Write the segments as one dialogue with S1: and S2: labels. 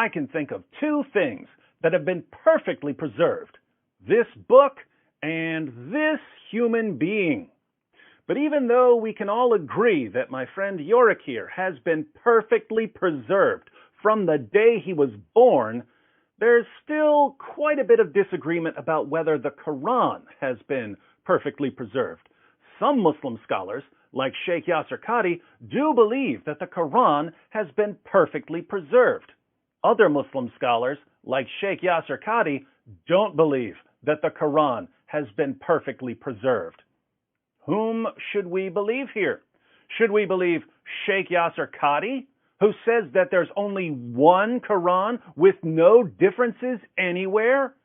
S1: I can think of two things that have been perfectly preserved: this book and this human being. But even though we can all agree that my friend Yorick here has been perfectly preserved from the day he was born, there's still quite a bit of disagreement about whether the Quran has been perfectly preserved. Some Muslim scholars, like Sheikh Yasir Qadhi, do believe that the Quran has been perfectly preserved. Other Muslim scholars, like Sheikh Yasir Qadhi, don't believe that the Quran has been perfectly preserved. Whom should we believe here? Should we believe Sheikh Yasir Qadhi, who says that there's only one Quran with no differences anywhere?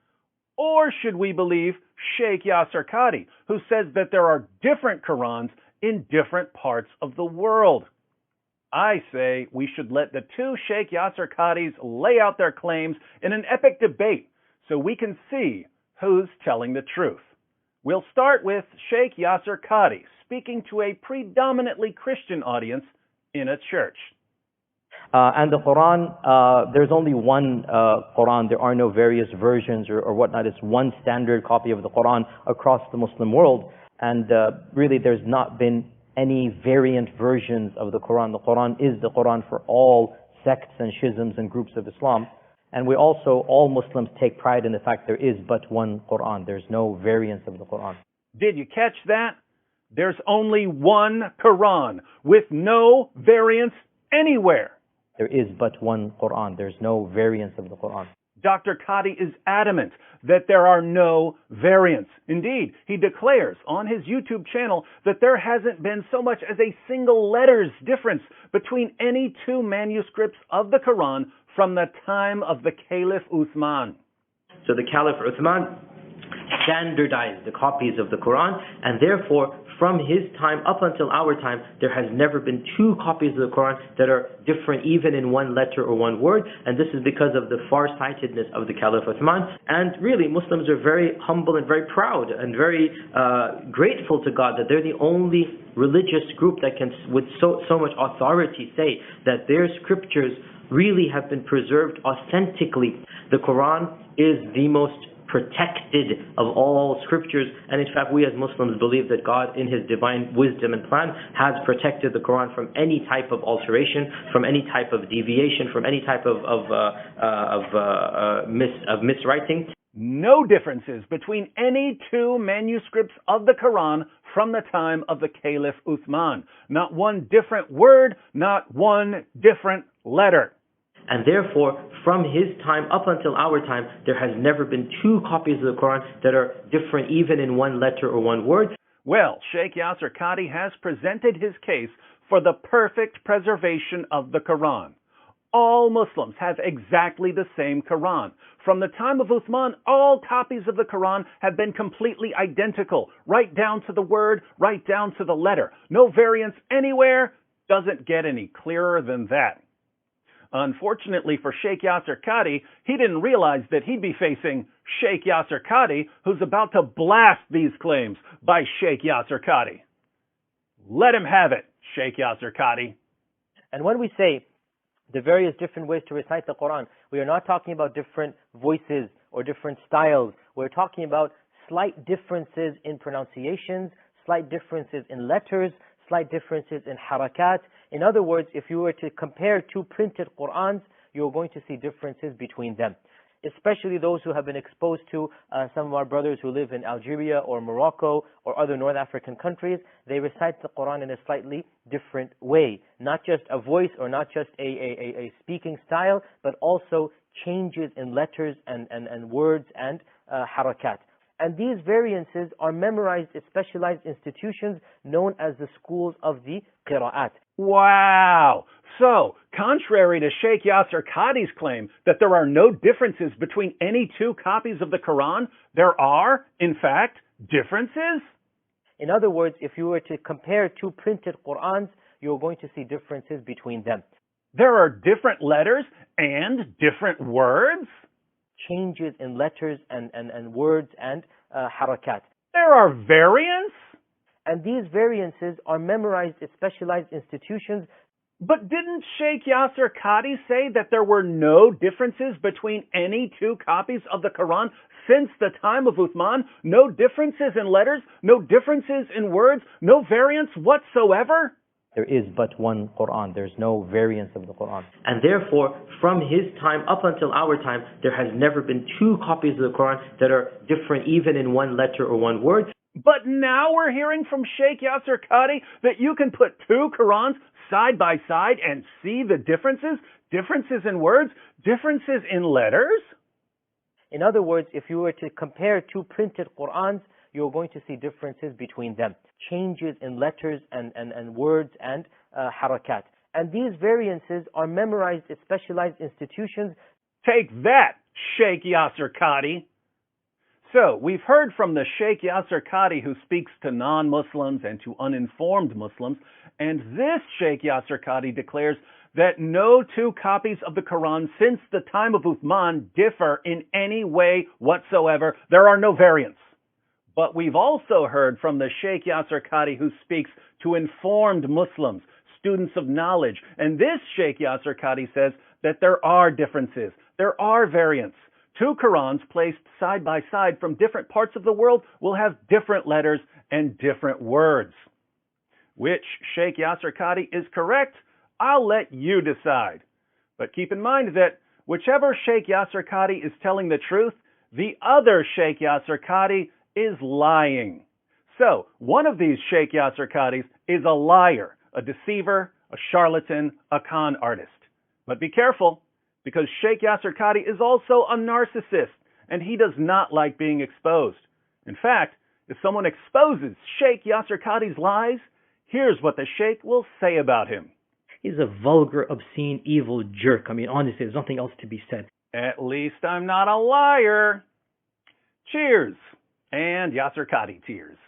S1: Or should we believe Sheikh Yasir Qadhi, who says that there are different Qurans in different parts of the world? I say we should let the two Sheikh Yasir Qadhis lay out their claims in an epic debate so we can see who's telling the truth. We'll start with Sheikh Yasir Qadhi speaking to a predominantly Christian audience in a church.
S2: And the Quran, there's only one Quran. There are no various versions or whatnot. It's one standard copy of the Quran across the Muslim world. And really, there's not been any variant versions of the Quran. The Quran is the Quran for all sects and schisms and groups of Islam. And we also, all Muslims take pride in the fact there is but one Quran. There's no variants of the Quran.
S1: Did you catch that? There's only one Quran with no variants anywhere.
S2: There is but one Quran. There's no variants of the Quran.
S1: Dr. Qadhi is adamant that there are no variants. Indeed, he declares on his YouTube channel that there hasn't been so much as a single letter's difference between any two manuscripts of the Quran from the time of the Caliph Uthman.
S3: So the Caliph Uthman standardized the copies of the Quran, and therefore from his time up until our time, there has never been two copies of the Quran that are different even in one letter or one word, and this is because of the far-sightedness of the Caliph Uthman. And really, Muslims are very humble and very proud and very grateful to God that they're the only religious group that can, with so much authority, say that their scriptures really have been preserved authentically. The Quran is the most protected of all scriptures, and in fact we as Muslims believe that God in his divine wisdom and plan has protected the Quran from any type of alteration, from any type of deviation, from any type of miswriting.
S1: No differences between any two manuscripts of the Quran from the time of the Caliph Uthman. Not one different word, not one different letter.
S3: And therefore, from his time up until our time, there has never been two copies of the Quran that are different even in one letter or one word.
S1: Well, Sheikh Yasir Qadhi has presented his case for the perfect preservation of the Quran. All Muslims have exactly the same Quran. From the time of Uthman, all copies of the Quran have been completely identical, right down to the word, right down to the letter. No variance anywhere. Doesn't get any clearer than that. Unfortunately for Sheikh Yasir Qadhi, he didn't realize that he'd be facing Sheikh Yasir Qadhi, who's about to blast these claims by Sheikh Yasir Qadhi. Let him have it, Sheikh Yasir Qadhi.
S2: And when we say the various different ways to recite the Quran, we are not talking about different voices or different styles. We're talking about slight differences in pronunciations, slight differences in letters, slight differences in harakat. In other words, if you were to compare two printed Qur'ans, you're going to see differences between them. Especially those who have been exposed to some of our brothers who live in Algeria or Morocco or other North African countries, they recite the Quran in a slightly different way. Not just a voice or not just a speaking style, but also changes in letters and words and harakat. And these variances are memorized at specialized institutions known as the schools of the qira'at.
S1: Wow! So, contrary to Sheikh Yasir Qadhi's claim that there are no differences between any two copies of the Quran, there are, in fact, differences?
S2: In other words, if you were to compare two printed Qur'ans, you're going to see differences between them.
S1: There are different letters and different words?
S2: Changes in letters and words and harakat.
S1: There are variants?
S2: And these variances are memorized at specialized institutions.
S1: But didn't Sheikh Yasser Qadhi say that there were no differences between any two copies of the Quran since the time of Uthman? No differences in letters, no differences in words, no variance whatsoever?
S2: There is but one Quran. There's no variance of the Quran.
S3: And therefore, from his time up until our time, there has never been two copies of the Quran that are different even in one letter or one word.
S1: But now we're hearing from Sheikh Yasser Qadhi that you can put two Qurans side by side and see the differences? Differences in words? Differences in letters?
S2: In other words, if you were to compare two printed Qurans, you're going to see differences between them. Changes in letters and words and harakat. And these variances are memorized at specialized institutions.
S1: Take that, Sheikh Yasser Qadhi. So, we've heard from the Sheikh Yasser Qadhi who speaks to non-Muslims and to uninformed Muslims, and this Sheikh Yasser Qadhi declares that no two copies of the Quran since the time of Uthman differ in any way whatsoever. There are no variants. But we've also heard from the Sheikh Yasser Qadhi who speaks to informed Muslims, students of knowledge, and this Sheikh Yasser Qadhi says that there are differences, there are variants. Two Qurans placed side by side from different parts of the world will have different letters and different words. Which Sheikh Yasser Qadhi is correct? I'll let you decide. But keep in mind that whichever Sheikh Yasser Qadhi is telling the truth, the other Sheikh Yasser Qadhi is lying. So, one of these Sheikh Yasser Qadhis is a liar, a deceiver, a charlatan, a con artist. But be careful, because Sheikh Yasser Qadhi is also a narcissist, and he does not like being exposed. In fact, if someone exposes Sheikh Yasser Qadhi's lies, here's what the Sheikh will say about him.
S4: He's a vulgar, obscene, evil jerk. I mean, honestly, there's nothing else to be said.
S1: At least I'm not a liar. Cheers. And Yasser Qadhi tears.